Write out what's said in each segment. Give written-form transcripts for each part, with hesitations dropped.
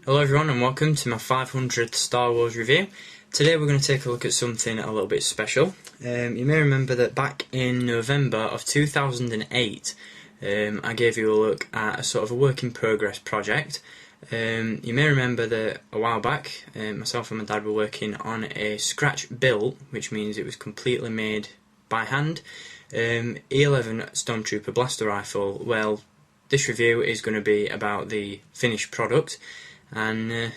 Hello everyone and welcome to my 500th Star Wars review. Today we're going to take a look at something a little bit special. You may remember that back in November of 2008 I gave you a look at a sort of a work in progress project. You may remember that a while back myself and my dad were working on a Scratchbuilt, which means it was completely made by hand, E-11 Stormtrooper blaster rifle. Well, this review is going to be about the finished product, and we're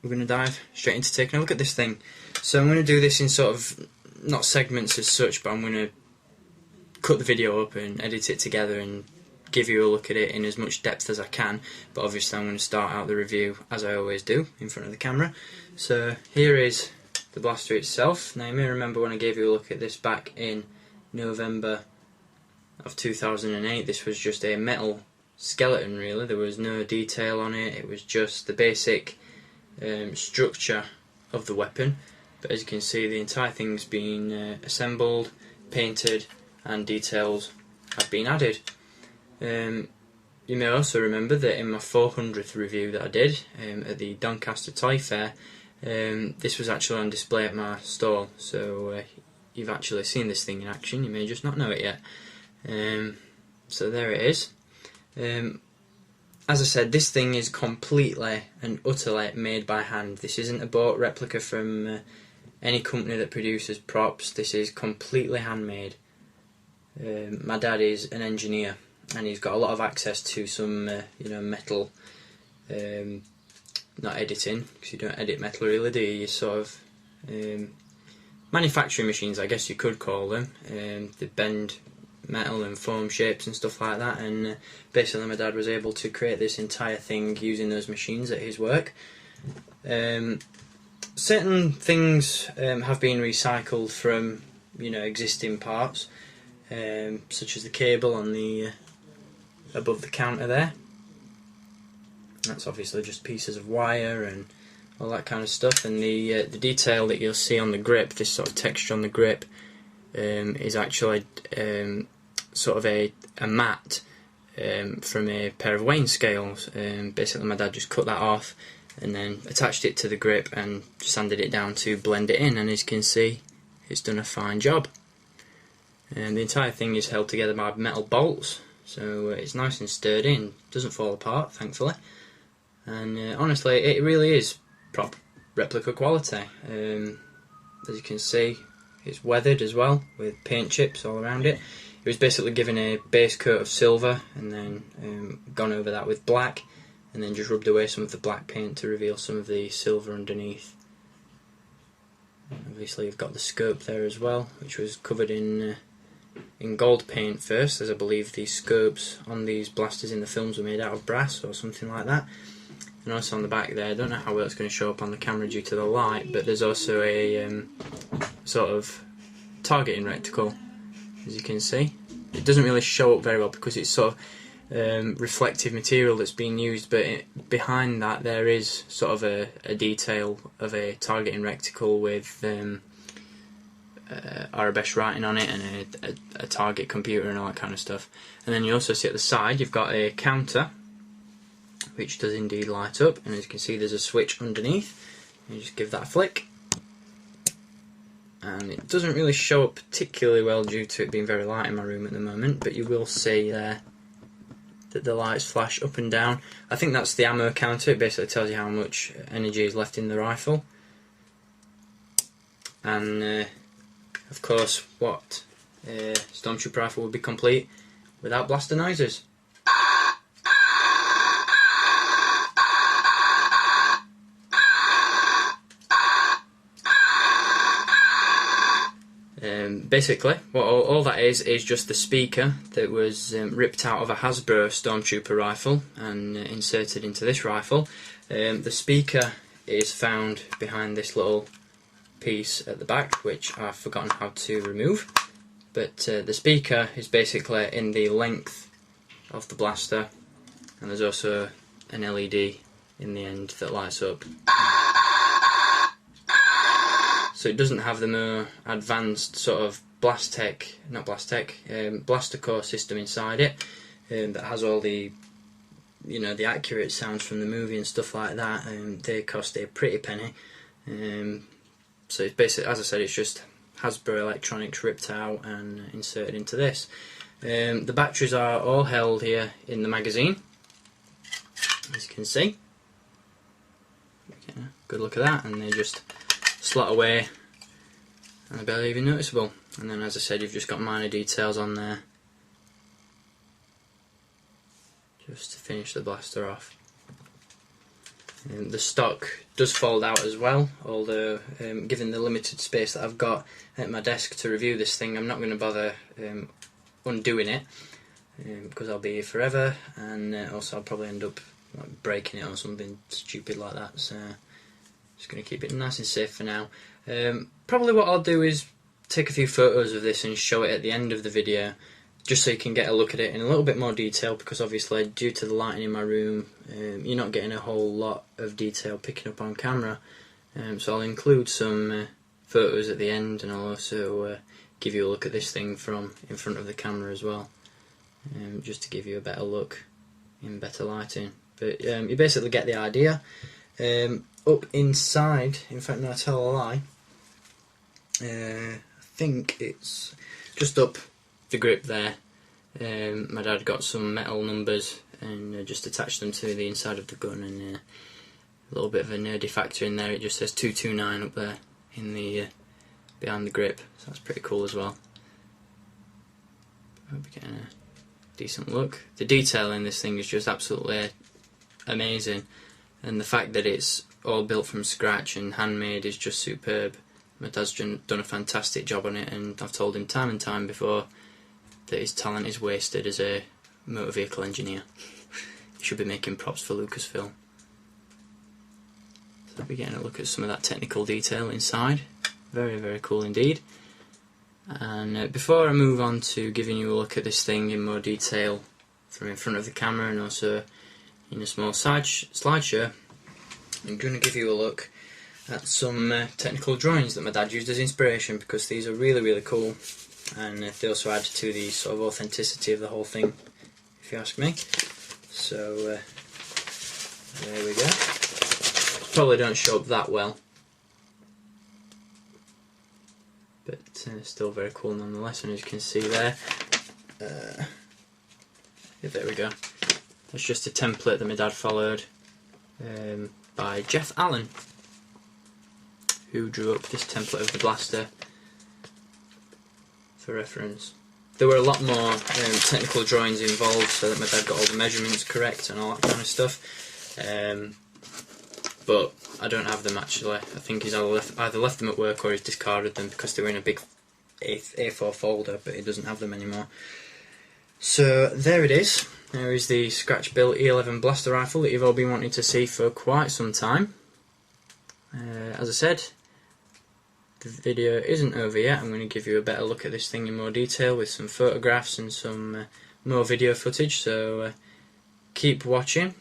going to dive straight into taking a look at this thing. So I'm going to do this in sort of, not segments as such, but I'm going to cut the video up and edit it together and give you a look at it in as much depth as I can. But obviously I'm going to start out the review, as I always do, in front of the camera. So here is the blaster itself. Now you may remember when I gave you a look at this back in November of 2008, this was just a metal skeleton really. There was no detail on it, it was just the basic structure of the weapon. But as you can see, the entire thing's been assembled, painted, and details have been added. You may also remember that in my 400th review that I did at the Doncaster Toy Fair, this was actually on display at my stall, so you've actually seen this thing in action. You may just not know it yet. So there it is. As I said, this thing is completely and utterly made by hand. This isn't a bought replica from any company that produces props. This is completely handmade. My dad is an engineer, and he's got a lot of access to some metal, not editing, because you don't edit metal really, do you? You sort of manufacturing machines, I guess you could call them. They bend metal and foam shapes and stuff like that, and basically my dad was able to create this entire thing using those machines at his work. Certain things have been recycled from existing parts, such as the cable on the above the counter there. That's obviously just pieces of wire and all that kind of stuff, and the detail that you'll see on the grip, this sort of texture on the grip, is actually sort of a mat from a pair of weighing scales. Basically my dad just cut that off and then attached it to the grip and sanded it down to blend it in, and as you can see, it's done a fine job. And the entire thing is held together by metal bolts, so it's nice and sturdy and doesn't fall apart, thankfully. And honestly, it really is prop replica quality. As you can see, it's weathered as well with paint chips all around it. It was basically given a base coat of silver and then gone over that with black, and then just rubbed away some of the black paint to reveal some of the silver underneath. Obviously you've got the scope there as well, which was covered in gold paint first, as I believe these scopes on these blasters in the films were made out of brass or something like that. And also on the back there, I don't know how well it's going to show up on the camera due to the light, but there's also a sort of targeting reticle, as you can see. It doesn't really show up very well because it's sort of reflective material that's being used, but behind that there is sort of a detail of a targeting reticle with Arabic writing on it and a target computer and all that kind of stuff. And then you also see at the side you've got a counter, which does indeed light up, and as you can see there's a switch underneath. You just give that a flick, and it doesn't really show up particularly well due to it being very light in my room at the moment, but you will see there that the lights flash up and down. I think that's the ammo counter. It basically tells you how much energy is left in the rifle. And of course, what Stormtrooper rifle would be complete without blaster noises? Basically, what all that is just the speaker that was ripped out of a Hasbro Stormtrooper rifle and inserted into this rifle. The speaker is found behind this little piece at the back, which I've forgotten how to remove. But the speaker is basically in the length of the blaster, and there's also an LED in the end that lights up. So it doesn't have the more advanced sort of blaster core system inside it that has all the you know, the accurate sounds from the movie and stuff like that. They cost a pretty penny. So it's basically, as I said, it's just Hasbro electronics ripped out and inserted into this. The batteries are all held here in the magazine, as you can see. Okay, good look at that, and they just slot away and they're barely even noticeable. And then, as I said, you've just got minor details on there just to finish the blaster off. The stock does fold out as well, although given the limited space that I've got at my desk to review this thing, I'm not going to bother undoing it because I'll be here forever, and also I'll probably end up like breaking it or something stupid like that, so just going to keep it nice and safe for now. Probably what I'll do is take a few photos of this and show it at the end of the video, just so you can get a look at it in a little bit more detail, because obviously due to the lighting in my room, you're not getting a whole lot of detail picking up on camera. So I'll include some photos at the end, and I'll also give you a look at this thing from in front of the camera as well, just to give you a better look in better lighting. But you basically get the idea. Up inside, in fact no, I tell a lie, I think it's just up the grip there. My dad got some metal numbers and just attached them to the inside of the gun, and a little bit of a nerdy factor in there. It just says 229 up there in the behind the grip, so that's pretty cool as well. Hope you're getting a decent look. The detail in this thing is just absolutely amazing, and the fact that it's all built from scratch and handmade is just superb. My dad's done a fantastic job on it, and I've told him time and time before that his talent is wasted as a motor vehicle engineer. He should be making props for Lucasfilm. So I'll be getting a look at some of that technical detail inside. Very, very cool indeed. And before I move on to giving you a look at this thing in more detail from in front of the camera and also in a small slideshow, I'm going to give you a look at some technical drawings that my dad used as inspiration, because these are really, really cool, and they also add to the sort of authenticity of the whole thing, if you ask me. So there we go. Probably don't show up that well, but still very cool nonetheless. And as you can see there, yeah, there we go. That's just a template that my dad followed by Jeff Allen, who drew up this template of the blaster for reference. There were a lot more technical drawings involved, so that my dad got all the measurements correct and all that kind of stuff. But I don't have them actually. I think he's either left them at work or he's discarded them because they were in a big A4 folder, but he doesn't have them anymore. So there it is. There is the Scratchbuilt E-11 blaster rifle that you've all been wanting to see for quite some time. As I said, the video isn't over yet. I'm going to give you a better look at this thing in more detail with some photographs and some more video footage, so keep watching.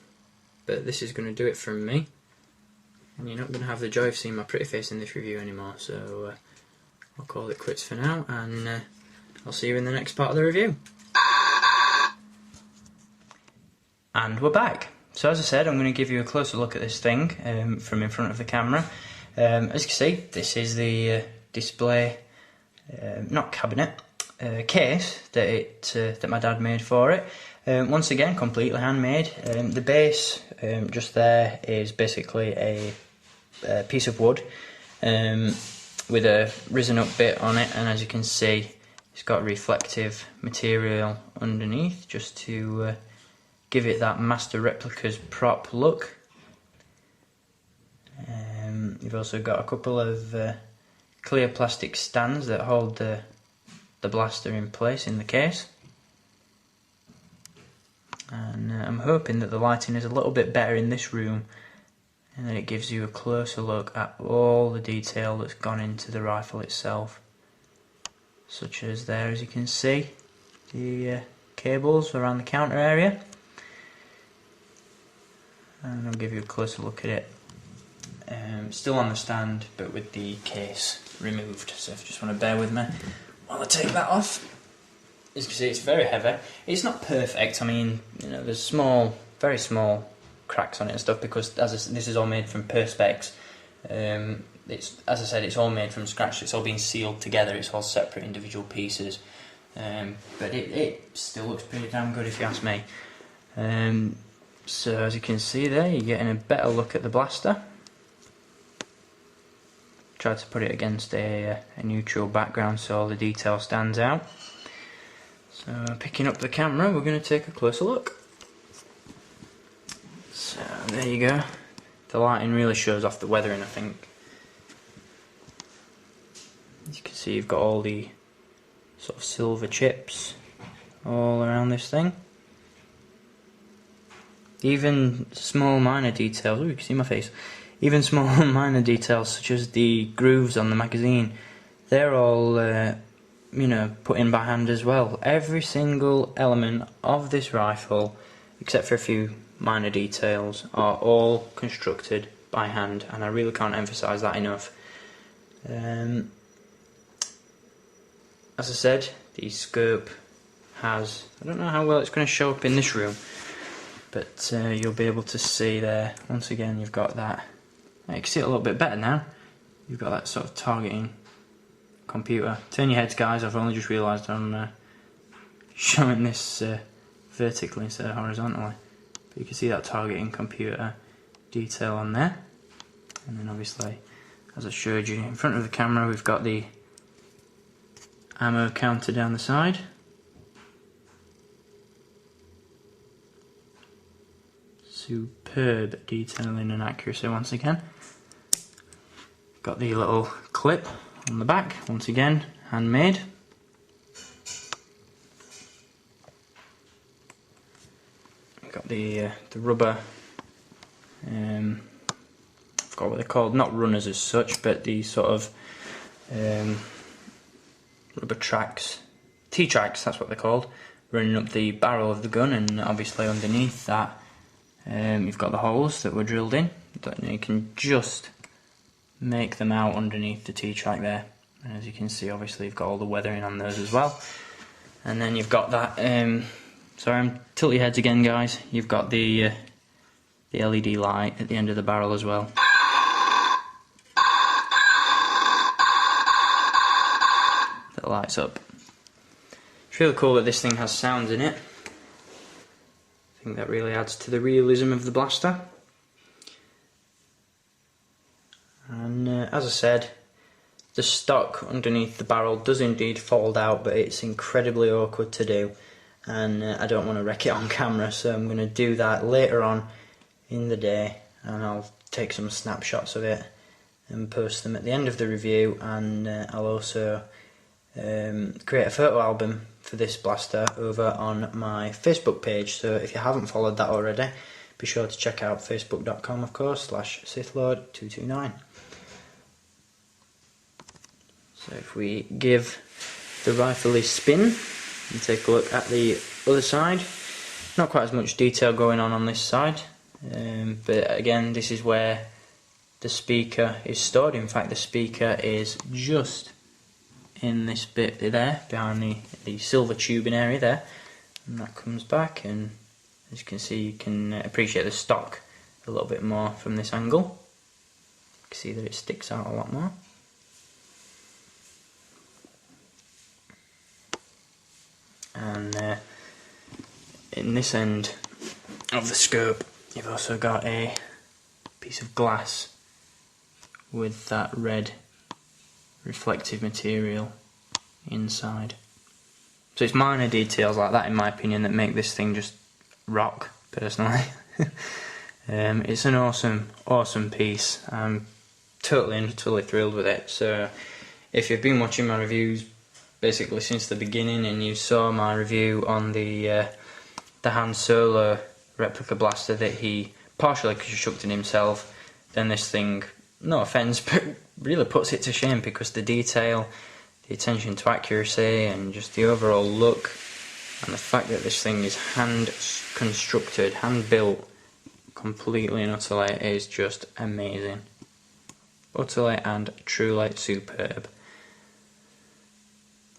But this is going to do it from me, and you're not going to have the joy of seeing my pretty face in this review anymore, so I'll call it quits for now, and I'll see you in the next part of the review. And we're back. So as I said, I'm going to give you a closer look at this thing from in front of the camera. As you can see, this is the display, not cabinet, case that my dad made for it. Once again, completely handmade. The base just there is basically a piece of wood with a risen up bit on it, and as you can see, it's got reflective material underneath just to give it that Master Replica's prop look. You've also got a couple of clear plastic stands that hold the blaster in place in the case. And I'm hoping that the lighting is a little bit better in this room, and that it gives you a closer look at all the detail that's gone into the rifle itself. Such as there, as you can see, the cables around the counter area. And I'll give you a closer look at it. Still on the stand, but with the case removed, so if you just want to bear with me while I take that off. As you can see, it's very heavy. It's not perfect. I mean, you know, there's small very small cracks on it and stuff, because this is all made from Perspex. It's, as I said, it's all made from scratch. It's all been sealed together. It's all separate individual pieces, but it still looks pretty damn good if you ask me. So as you can see there, you're getting a better look at the blaster. Tried to put it against a neutral background so all the detail stands out. So picking up the camera, we're going to take a closer look. So there you go. The lighting really shows off the weathering, I think. As you can see, you've got all the sort of silver chips all around this thing. Even small minor details, oh, you can see my face. Even small minor details such as the grooves on the magazine, they're all you know, put in by hand as well. Every single element of this rifle, except for a few minor details, are all constructed by hand, and I really can't emphasise that enough. As I said, the scope has, I don't know how well it's going to show up in this room, but you'll be able to see there, once again you've got that, you can see it a little bit better now, you've got that sort of targeting computer. Turn your heads guys, I've only just realised I'm showing this vertically instead of horizontally, but you can see that targeting computer detail on there. And then obviously, as I showed you in front of the camera, we've got the ammo counter down the side. Superb detailing and accuracy once again. Got the little clip on the back, once again handmade. Got the rubber, I forgot what they're called, not runners as such, but the sort of rubber tracks, T-tracks, that's what they're called, running up the barrel of the gun, and obviously underneath that you've got the holes that were drilled in. You can just make them out underneath the T-track there, and as you can see obviously you've got all the weathering on those as well. And then you've got that, sorry, tilt your heads again guys, you've got the LED light at the end of the barrel as well. That lights up. It's really cool that this thing has sounds in it. I think that really adds to the realism of the blaster. And as I said, the stock underneath the barrel does indeed fold out, but it's incredibly awkward to do, and I don't want to wreck it on camera, so I'm going to do that later on in the day, and I'll take some snapshots of it and post them at the end of the review. And I'll also create a photo album for this blaster over on my Facebook page, so if you haven't followed that already, be sure to check out facebook.com, of course, /SithLord229. So if we give the rifle a spin and take a look at the other side, not quite as much detail going on this side, but again this is where the speaker is stored. In fact the speaker is just in this bit there, behind the silver tubing area there, and that comes back, and as you can see you can appreciate the stock a little bit more from this angle. You can see that it sticks out a lot more. And in this end of the scope you've also got a piece of glass with that red reflective material inside. So it's minor details like that, in my opinion, that make this thing just rock, personally. It's an awesome piece. I'm totally and totally thrilled with it. So if you've been watching my reviews basically since the beginning, and you saw my review on the Han Solo replica blaster that he partially constructed himself, then this thing, no offence, but really puts it to shame, because the detail, the attention to accuracy, and just the overall look, and the fact that this thing is hand constructed, hand built completely and utterly, is just amazing. Utterly and truly superb.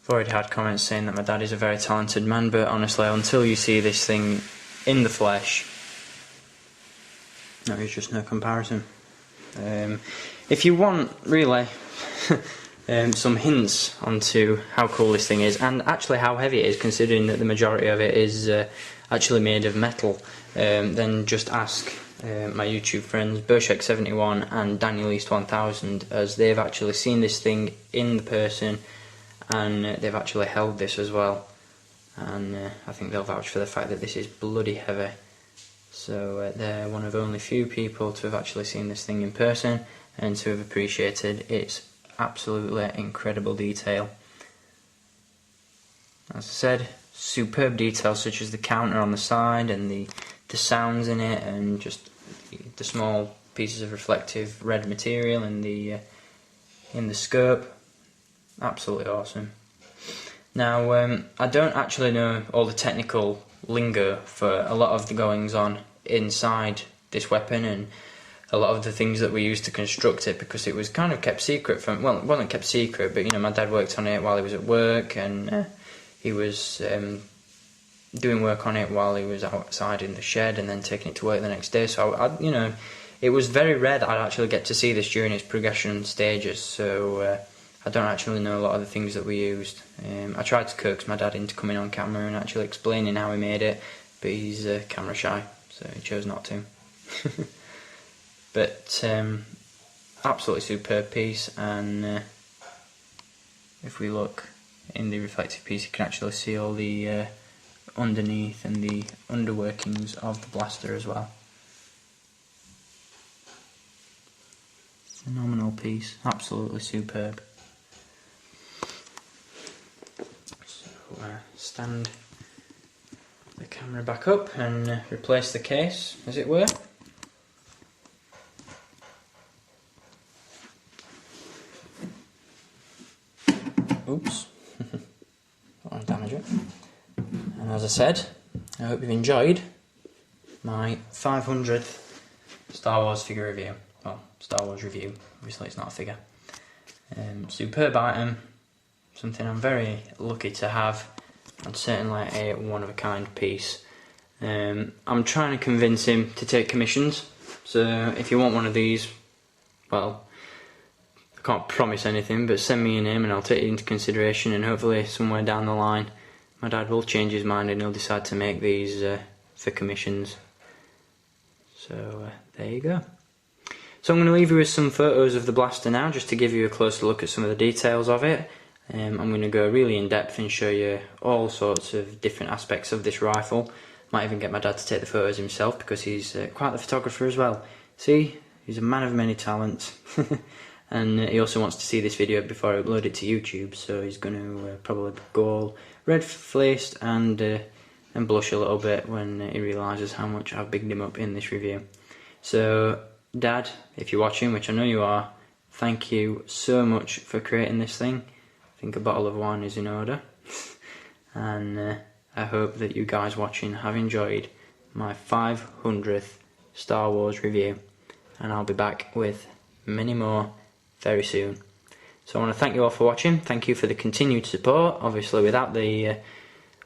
I've already had comments saying that my dad is a very talented man, but honestly, until you see this thing in the flesh, there is just no comparison. If you want really some hints onto how cool this thing is, and actually how heavy it is, considering that the majority of it is actually made of metal, then just ask my YouTube friends Bershek71 and Daniel East 1000, as they've actually seen this thing in the person, and they've actually held this as well, and I think they'll vouch for the fact that this is bloody heavy. So they're one of only few people to have actually seen this thing in person and to have appreciated its absolutely incredible detail. As I said, superb details such as the counter on the side and the sounds in it, and just the small pieces of reflective red material in the scope. Absolutely awesome. Now, I don't actually know all the technical lingo for a lot of the goings on inside this weapon and a lot of the things that we used to construct it, because it was kind of kept secret from, well, it wasn't kept secret, but you know, my dad worked on it while he was at work, and he was doing work on it while he was outside in the shed and then taking it to work the next day. So you know, it was very rare that I'd actually get to see this during its progression stages, so I don't actually know a lot of the things that we used. I tried to coax my dad into coming on camera and actually explaining how he made it, but he's camera shy, so he chose not to. But absolutely superb piece, and if we look in the reflective piece, you can actually see all the underneath and the underworkings of the blaster as well. Phenomenal piece, absolutely superb. So stand the camera back up and replace the case, as it were. Oops, don't want to damage it. And as I said, I hope you've enjoyed my 500th Star Wars figure review. Well, Star Wars review, obviously it's not a figure. Superb item, something I'm very lucky to have, and certainly a one-of-a-kind piece. I'm trying to convince him to take commissions, so if you want one of these, well, I can't promise anything, but send me your name and I'll take it into consideration, and hopefully somewhere down the line my dad will change his mind and he'll decide to make these for commissions. So there you go. So I'm going to leave you with some photos of the blaster now, just to give you a closer look at some of the details of it. I'm going to go really in depth and show you all sorts of different aspects of this rifle. Might even get my dad to take the photos himself, because he's quite the photographer as well. See, he's a man of many talents. And he also wants to see this video before I upload it to YouTube, so he's going to probably go all red-faced and blush a little bit when he realises how much I've bigged him up in this review. So, Dad, if you're watching, which I know you are, thank you so much for creating this thing. I think a bottle of wine is in order. And I hope that you guys watching have enjoyed my 500th Star Wars review. And I'll be back with many more very soon. So I want to thank you all for watching. Thank you for the continued support. Obviously, without the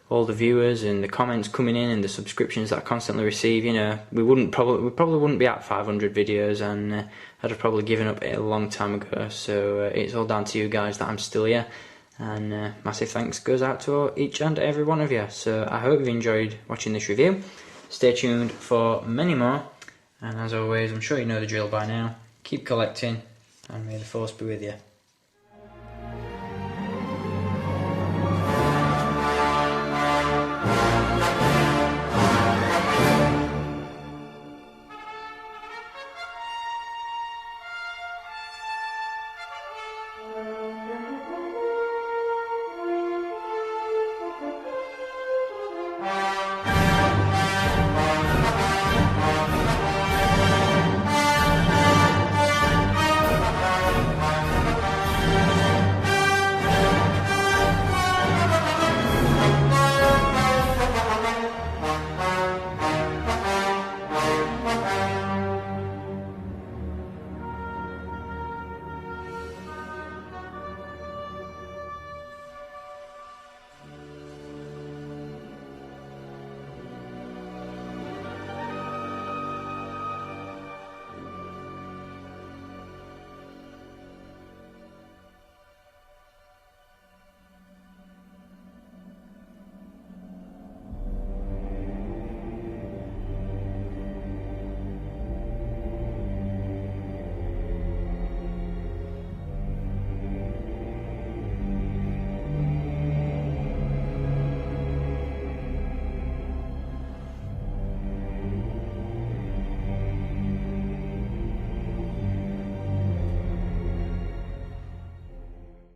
all the viewers and the comments coming in and the subscriptions that I constantly receive, you know, we probably wouldn't be at 500 videos, and I'd have probably given up a long time ago. So it's all down to you guys that I'm still here, and massive thanks goes out to each and every one of you. So I hope you've enjoyed watching this review. Stay tuned for many more, and as always, I'm sure you know the drill by now. Keep collecting, and may the Force be with you.